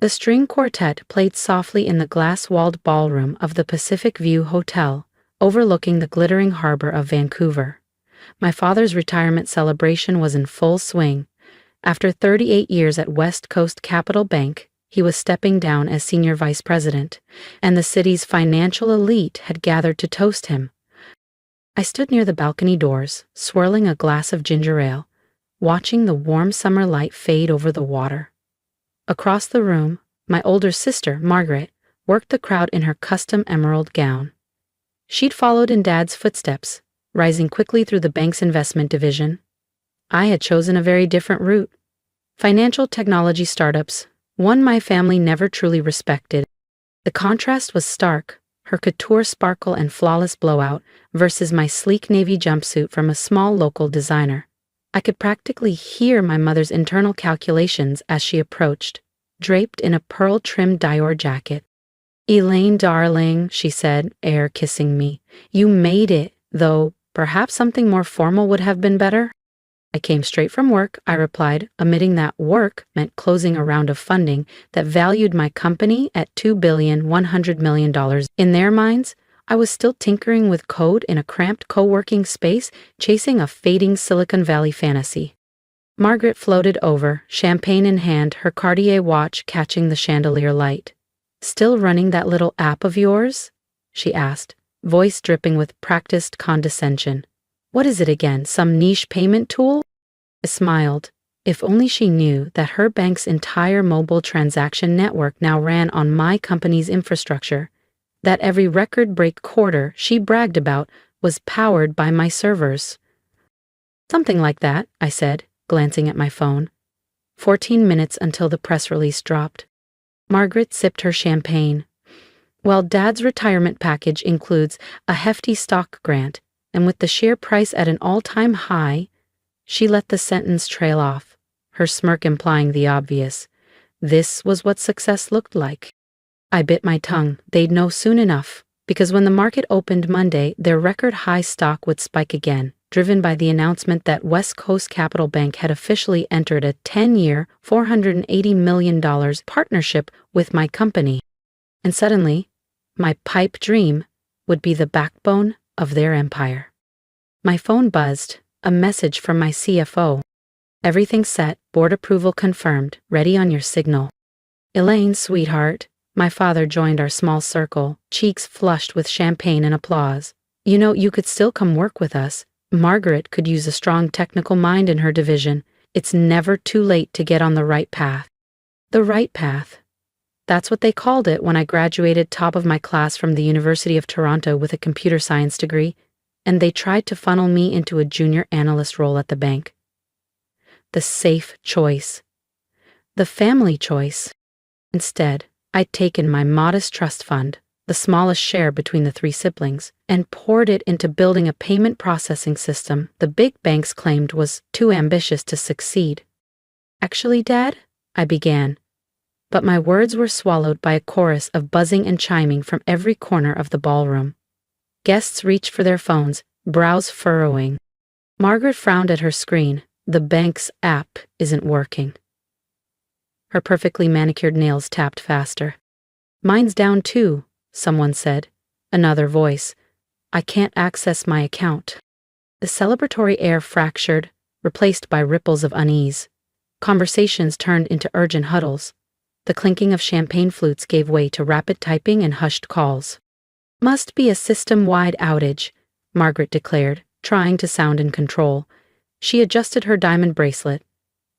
The string quartet played softly in the glass-walled ballroom of the Pacific View Hotel, overlooking the glittering harbor of Vancouver. My father's retirement celebration was in full swing. After 38 years at West Coast Capital Bank, he was stepping down as senior vice president, and the city's financial elite had gathered to toast him. I stood near the balcony doors, swirling a glass of ginger ale, watching the warm summer light fade over the water. Across the room, my older sister, Margaret, worked the crowd in her custom emerald gown. She'd followed in Dad's footsteps, rising quickly through the bank's investment division. I had chosen a very different route. Financial technology startups, one my family never truly respected. The contrast was stark, her couture sparkle and flawless blowout versus my sleek navy jumpsuit from a small local designer. I could practically hear my mother's internal calculations as she approached, draped in a pearl-trimmed Dior jacket. "Elaine, darling," she said, air-kissing me. "You made it, though perhaps something more formal would have been better?" "I came straight from work," I replied, admitting that work meant closing a round of funding that valued my company at $2,100,000,000. In their minds, I was still tinkering with code in a cramped co-working space, chasing a fading Silicon Valley fantasy. Margaret floated over, champagne in hand, her Cartier watch catching the chandelier light. "Still running that little app of yours?" she asked, voice dripping with practiced condescension. "What is it again, some niche payment tool?" I smiled. If only she knew that her bank's entire mobile transaction network now ran on my company's infrastructure, that every record-break quarter she bragged about was powered by my servers. "Something like that," I said, glancing at my phone. 14 minutes until the press release dropped. Margaret sipped her champagne. "Well, Dad's retirement package includes a hefty stock grant, and with the share price at an all-time high," she let the sentence trail off, her smirk implying the obvious. This was what success looked like. I bit my tongue. They'd know soon enough, because when the market opened Monday, their record-high stock would spike again, driven by the announcement that West Coast Capital Bank had officially entered a 10-year, $480 million partnership with my company. And suddenly, my pipe dream would be the backbone of their empire. My phone buzzed, a message from my CFO. "Everything set, board approval confirmed, ready on your signal." "Elaine, sweetheart," my father joined our small circle, cheeks flushed with champagne and applause. "You know, you could still come work with us. Margaret could use a strong technical mind in her division. It's never too late to get on the right path." The right path. That's what they called it when I graduated top of my class from the University of Toronto with a computer science degree, and they tried to funnel me into a junior analyst role at the bank. The safe choice. The family choice. Instead, I'd taken my modest trust fund, the smallest share between the 3 siblings, and poured it into building a payment processing system the big banks claimed was too ambitious to succeed. "Actually, Dad," I began, but my words were swallowed by a chorus of buzzing and chiming from every corner of the ballroom. Guests reached for their phones, brows furrowing. Margaret frowned at her screen. "The bank's app isn't working." Her perfectly manicured nails tapped faster. "Mine's down too," someone said. Another voice. "I can't access my account." The celebratory air fractured, replaced by ripples of unease. Conversations turned into urgent huddles. The clinking of champagne flutes gave way to rapid typing and hushed calls. "Must be a system-wide outage," Margaret declared, trying to sound in control. She adjusted her diamond bracelet.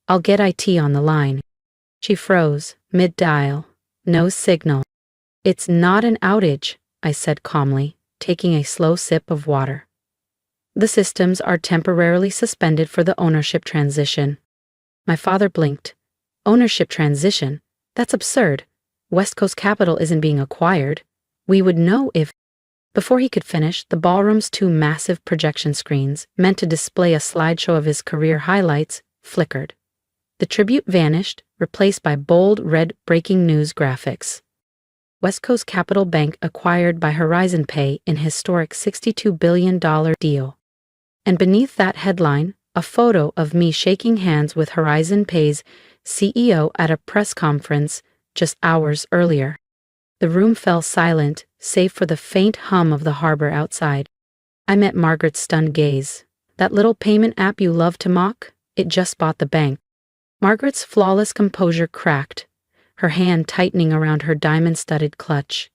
"I'll get IT on the line." She froze, mid-dial. No signal. "It's not an outage," I said calmly, taking a slow sip of water. "The systems are temporarily suspended for the ownership transition." My father blinked. "Ownership transition? That's absurd. West Coast Capital isn't being acquired. We would know if—" Before he could finish, the ballroom's 2 massive projection screens, meant to display a slideshow of his career highlights, flickered. The tribute vanished, replaced by bold red breaking news graphics. West Coast Capital Bank acquired by Horizon Pay in historic $62 billion deal. And beneath that headline, a photo of me shaking hands with Horizon Pay's CEO at a press conference just hours earlier. The room fell silent, save for the faint hum of the harbor outside. I met Margaret's stunned gaze. That little payment app you love to mock? It just bought the bank. Margaret's flawless composure cracked, her hand tightening around her diamond-studded clutch.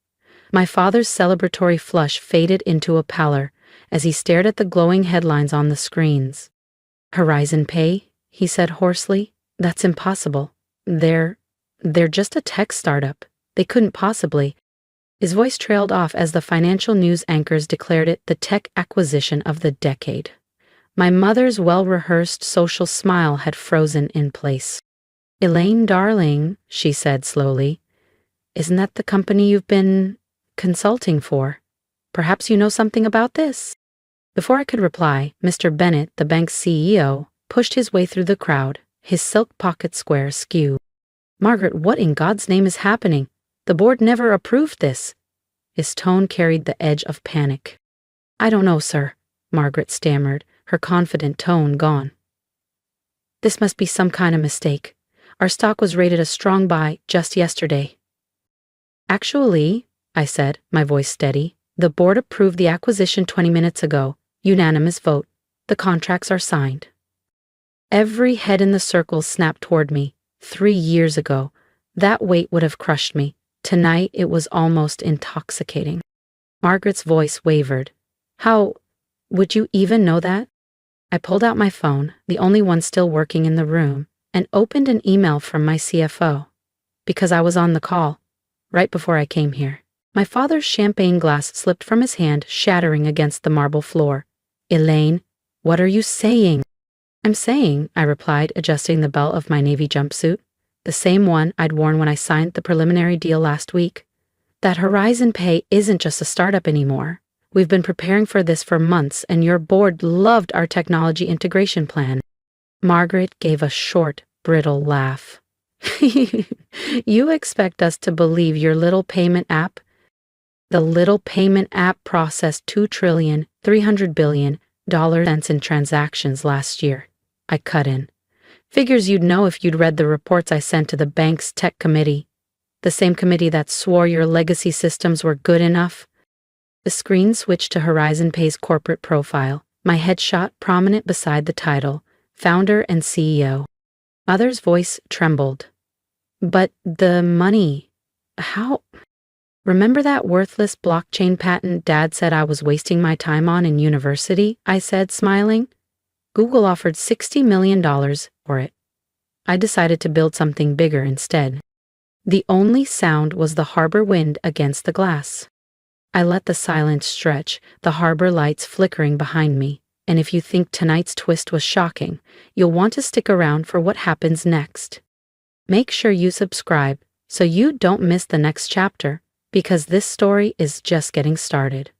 My father's celebratory flush faded into a pallor as he stared at the glowing headlines on the screens. Horizon Pay, he said hoarsely. That's impossible. They're just a tech startup. They couldn't possibly. His voice trailed off as the financial news anchors declared it the tech acquisition of the decade. My mother's well-rehearsed social smile had frozen in place. Elaine, darling, she said slowly, isn't that the company you've been consulting for? Perhaps you know something about this? Before I could reply, Mr. Bennett, the bank's CEO, pushed his way through the crowd, his silk pocket square askew. Margaret, what in God's name is happening? The board never approved this. His tone carried the edge of panic. I don't know, sir, Margaret stammered, her confident tone gone. This must be some kind of mistake. Our stock was rated a strong buy just yesterday. Actually, I said, my voice steady, the board approved the acquisition 20 minutes ago. Unanimous vote. The contracts are signed. Every head in the circle snapped toward me. 3 years ago, that weight would have crushed me. Tonight it was almost intoxicating. Margaret's voice wavered. How would you even know that? I pulled out my phone, the only one still working in the room, and opened an email from my CFO. Because I was on the call, right before I came here. My father's champagne glass slipped from his hand, shattering against the marble floor. Elaine, what are you saying? I'm saying, I replied, adjusting the belt of my navy jumpsuit, the same one I'd worn when I signed the preliminary deal last week, that Horizon Pay isn't just a startup anymore. We've been preparing for this for months, and your board loved our technology integration plan. Margaret gave a short, brittle laugh. You expect us to believe your little payment app? The little payment app processed $2.3 trillion in transactions last year. I cut in. Figures you'd know if you'd read the reports I sent to the bank's tech committee. The same committee that swore your legacy systems were good enough. The screen switched to Horizon Pay's corporate profile, my headshot prominent beside the title, Founder and CEO. Mother's voice trembled. But the money, how? Remember that worthless blockchain patent Dad said I was wasting my time on in university? I said, smiling. Google offered $60 million for it. I decided to build something bigger instead. The only sound was the harbor wind against the glass. I let the silence stretch, the harbor lights flickering behind me, and if you think tonight's twist was shocking, you'll want to stick around for what happens next. Make sure you subscribe so you don't miss the next chapter, because this story is just getting started.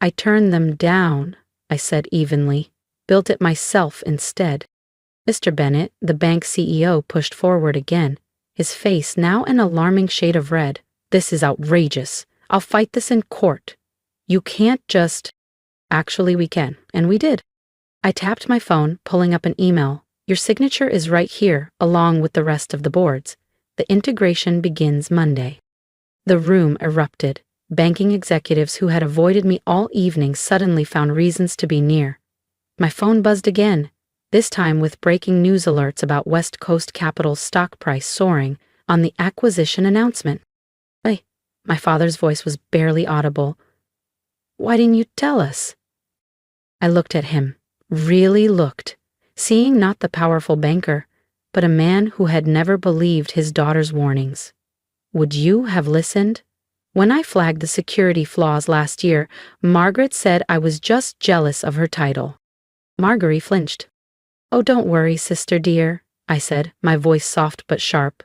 I turned them down, I said evenly, built it myself instead. Mr. Bennett, the bank CEO, pushed forward again, his face now an alarming shade of red. This is outrageous. I'll fight this in court. You can't just... Actually, we can, and we did. I tapped my phone, pulling up an email. Your signature is right here, along with the rest of the boards. The integration begins Monday. The room erupted. Banking executives who had avoided me all evening suddenly found reasons to be near. My phone buzzed again, this time with breaking news alerts about West Coast Capital's stock price soaring on the acquisition announcement. Hey, my father's voice was barely audible. Why didn't you tell us? I looked at him, really looked, seeing not the powerful banker, but a man who had never believed his daughter's warnings. Would you have listened? When I flagged the security flaws last year, Margaret said I was just jealous of her title. Marguerite flinched. Oh, don't worry, sister dear, I said, my voice soft but sharp.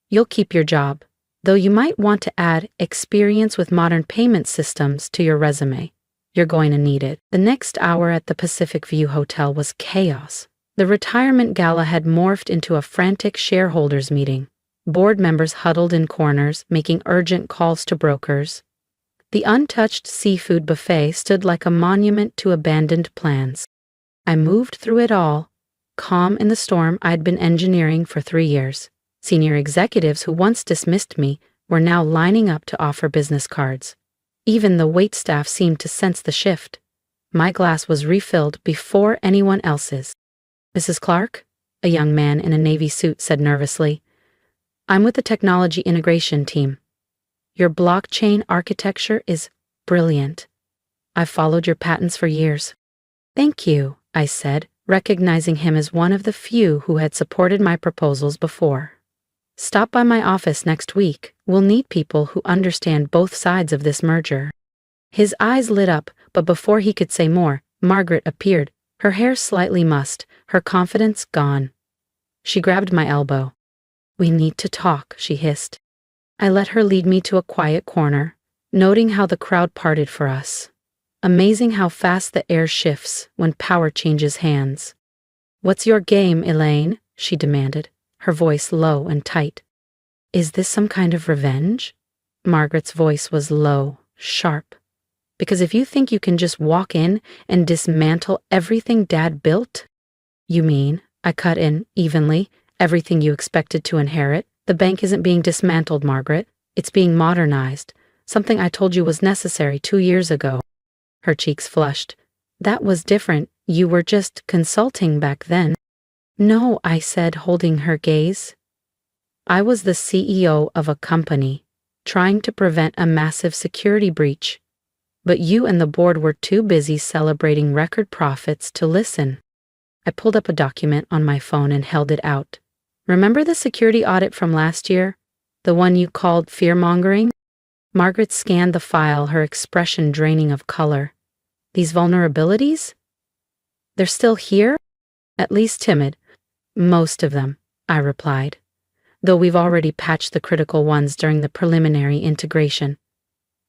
You'll keep your job, though you might want to add experience with modern payment systems to your resume. You're going to need it. The next hour at the Pacific View Hotel was chaos. The retirement gala had morphed into a frantic shareholders meeting. Board members huddled in corners, making urgent calls to brokers. The untouched seafood buffet stood like a monument to abandoned plans. I moved through it all, calm in the storm I'd been engineering for 3 years. Senior executives who once dismissed me were now lining up to offer business cards. Even the waitstaff seemed to sense the shift. My glass was refilled before anyone else's. "Mrs. Clark?" a young man in a navy suit said nervously. "I'm with the technology integration team. Your blockchain architecture is brilliant. I've followed your patents for years." "Thank you," I said, recognizing him as one of the few who had supported my proposals before. "Stop by my office next week. We'll need people who understand both sides of this merger." His eyes lit up, but before he could say more, Margaret appeared, her hair slightly mussed, her confidence gone. She grabbed my elbow. "We need to talk," she hissed. I let her lead me to a quiet corner, noting how the crowd parted for us. Amazing how fast the air shifts when power changes hands. "What's your game, Elaine?" she demanded, her voice low and tight. "Is this some kind of revenge?" Margaret's voice was low, sharp. "Because if you think you can just walk in and dismantle everything Dad built—" "You mean," I cut in evenly, "everything you expected to inherit? The bank isn't being dismantled, Margaret. It's being modernized. Something I told you was necessary 2 years ago." Her cheeks flushed. "That was different. You were just consulting back then." "No," I said, holding her gaze. "I was the CEO of a company, trying to prevent a massive security breach. But you and the board were too busy celebrating record profits to listen." I pulled up a document on my phone and held it out. "Remember the security audit from last year? The one you called fear-mongering?" Margaret scanned the file, her expression draining of color. "These vulnerabilities? They're still here?" "At least timid. Most of them," I replied. "Though we've already patched the critical ones during the preliminary integration."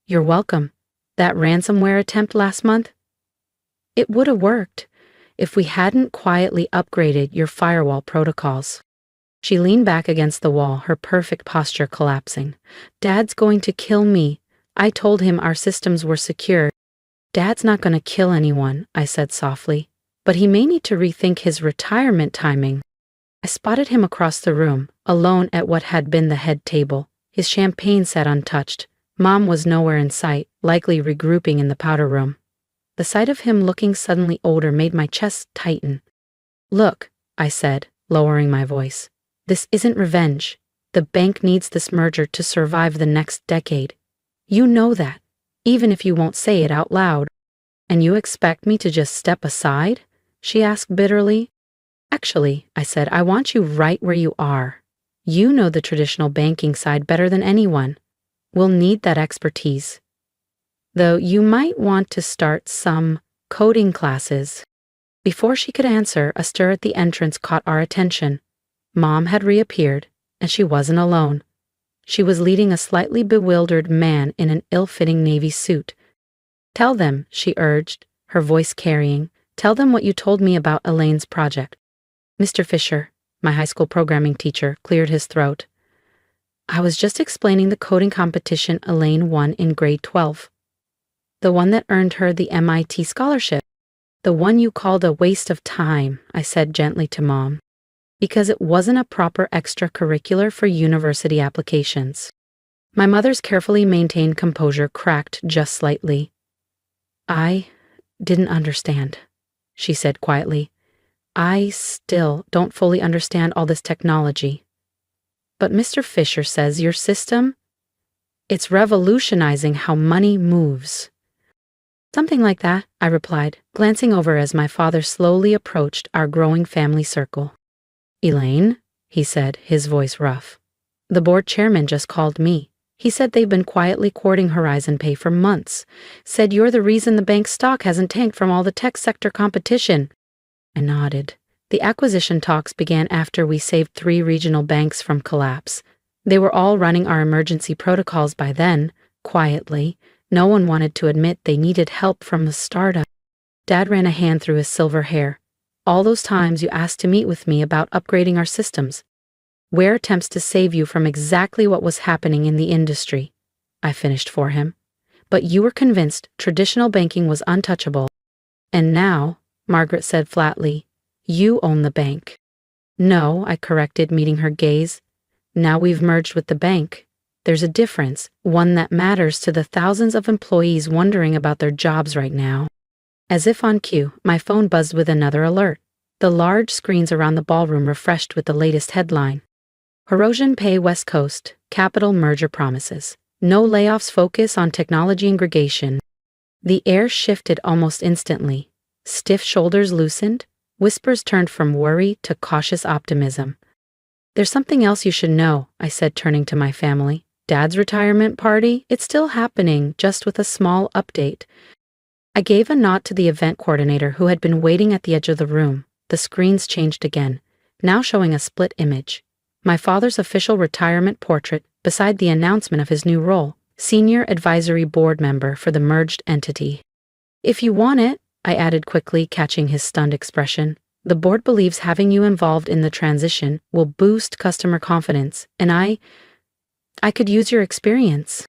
"You're welcome. That ransomware attempt last month? It would have worked if we hadn't quietly upgraded your firewall protocols." She leaned back against the wall, her perfect posture collapsing. "Dad's going to kill me. I told him our systems were secure." "Dad's not going to kill anyone," I said softly. "But he may need to rethink his retirement timing." I spotted him across the room, alone at what had been the head table. His champagne sat untouched. Mom was nowhere in sight, likely regrouping in the powder room. The sight of him looking suddenly older made my chest tighten. "Look," I said, lowering my voice. "This isn't revenge. The bank needs this merger to survive the next decade. You know that, even if you won't say it out loud." "And you expect me to just step aside?" she asked bitterly. "Actually," I said, "I want you right where you are. You know the traditional banking side better than anyone. We'll need that expertise. Though you might want to start some coding classes." Before she could answer, a stir at the entrance caught our attention. Mom had reappeared, and she wasn't alone. She was leading a slightly bewildered man in an ill-fitting navy suit. "Tell them," she urged, her voice carrying, "tell them what you told me about Elaine's project." Mr. Fisher, my high school programming teacher, cleared his throat. "I was just explaining the coding competition Elaine won in grade 12. The one that earned her the MIT scholarship. The one you called a waste of time," I said gently to Mom. "Because it wasn't a proper extracurricular for university applications." My mother's carefully maintained composure cracked just slightly. "I didn't understand," she said quietly. "I still don't fully understand all this technology. But Mr. Fisher says your system, it's revolutionizing how money moves." "Something like that," I replied, glancing over as my father slowly approached our growing family circle. "Elaine," he said, his voice rough. "The board chairman just called me. He said they've been quietly courting Horizon Pay for months. Said you're the reason the bank's stock hasn't tanked from all the tech sector competition." I nodded. The acquisition talks began after we saved 3 regional banks from collapse. They were all running our emergency protocols by then, quietly. No one wanted to admit they needed help from the startup. Dad ran a hand through his silver hair. "All those times you asked to meet with me about upgrading our systems were attempts to save you from exactly what was happening in the industry," I finished for him. "But you were convinced traditional banking was untouchable. And now," Margaret said flatly, "you own the bank." "No," I corrected, meeting her gaze. Now we've merged with the bank. There's a difference, one that matters to the thousands of employees wondering about their jobs right now. As if on cue, my phone buzzed with another alert. The large screens around the ballroom refreshed with the latest headline. Horizon Pay West Coast, Capital Merger Promises. No layoffs, focus on technology aggregation. The air shifted almost instantly. Stiff shoulders loosened. Whispers turned from worry to cautious optimism. There's something else you should know, I said, turning to my family. Dad's retirement party? It's still happening, just with a small update. I gave a nod to the event coordinator who had been waiting at the edge of the room. The screens changed again, now showing a split image. My father's official retirement portrait beside the announcement of his new role, Senior Advisory Board Member for the merged entity. If you want it, I added quickly, catching his stunned expression. The board believes having you involved in the transition will boost customer confidence, and I could use your experience.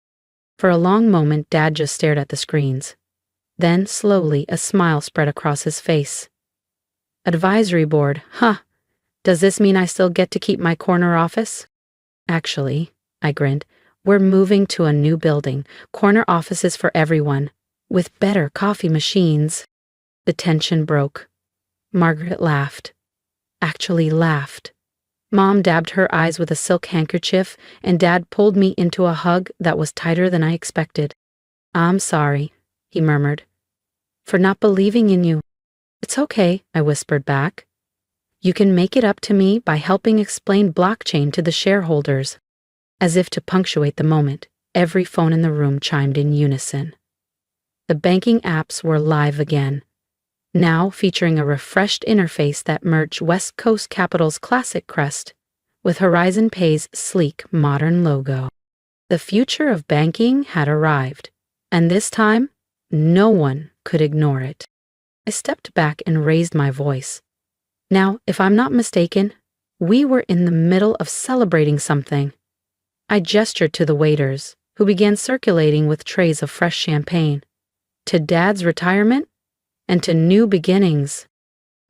For a long moment, Dad just stared at the screens. Then, slowly, a smile spread across his face. Advisory board, huh? Does this mean I still get to keep my corner office? Actually, I grinned, we're moving to a new building, corner offices for everyone, with better coffee machines. The tension broke. Margaret laughed. Actually laughed. Mom dabbed her eyes with a silk handkerchief, and Dad pulled me into a hug that was tighter than I expected. I'm sorry, he murmured, for not believing in you. It's okay, I whispered back. You can make it up to me by helping explain blockchain to the shareholders. As if to punctuate the moment, every phone in the room chimed in unison. The banking apps were live again, now featuring a refreshed interface that merged West Coast Capital's classic crest with Horizon Pay's sleek, modern logo. The future of banking had arrived, and this time, no one could ignore it. I stepped back and raised my voice. Now, if I'm not mistaken, we were in the middle of celebrating something. I gestured to the waiters, who began circulating with trays of fresh champagne. To Dad's retirement? And to new beginnings.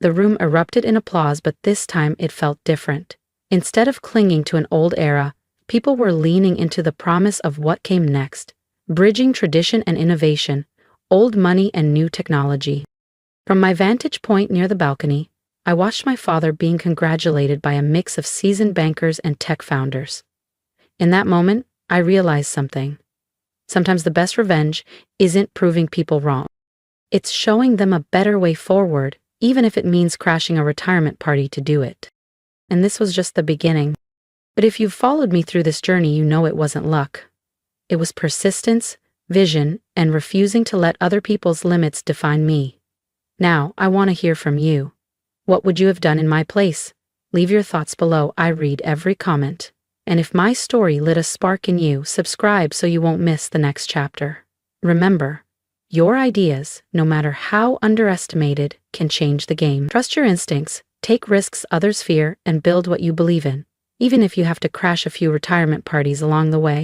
The room erupted in applause, but this time it felt different. Instead of clinging to an old era, people were leaning into the promise of what came next, bridging tradition and innovation, old money and new technology. From my vantage point near the balcony, I watched my father being congratulated by a mix of seasoned bankers and tech founders. In that moment, I realized something. Sometimes the best revenge isn't proving people wrong. It's showing them a better way forward, even if it means crashing a retirement party to do it. And this was just the beginning. But if you've followed me through this journey, you know it wasn't luck. It was persistence, vision, and refusing to let other people's limits define me. Now, I want to hear from you. What would you have done in my place? Leave your thoughts below. I read every comment. And if my story lit a spark in you, subscribe so you won't miss the next chapter. Remember, your ideas, no matter how underestimated, can change the game. Trust your instincts, take risks others fear, and build what you believe in, even if you have to crash a few retirement parties along the way.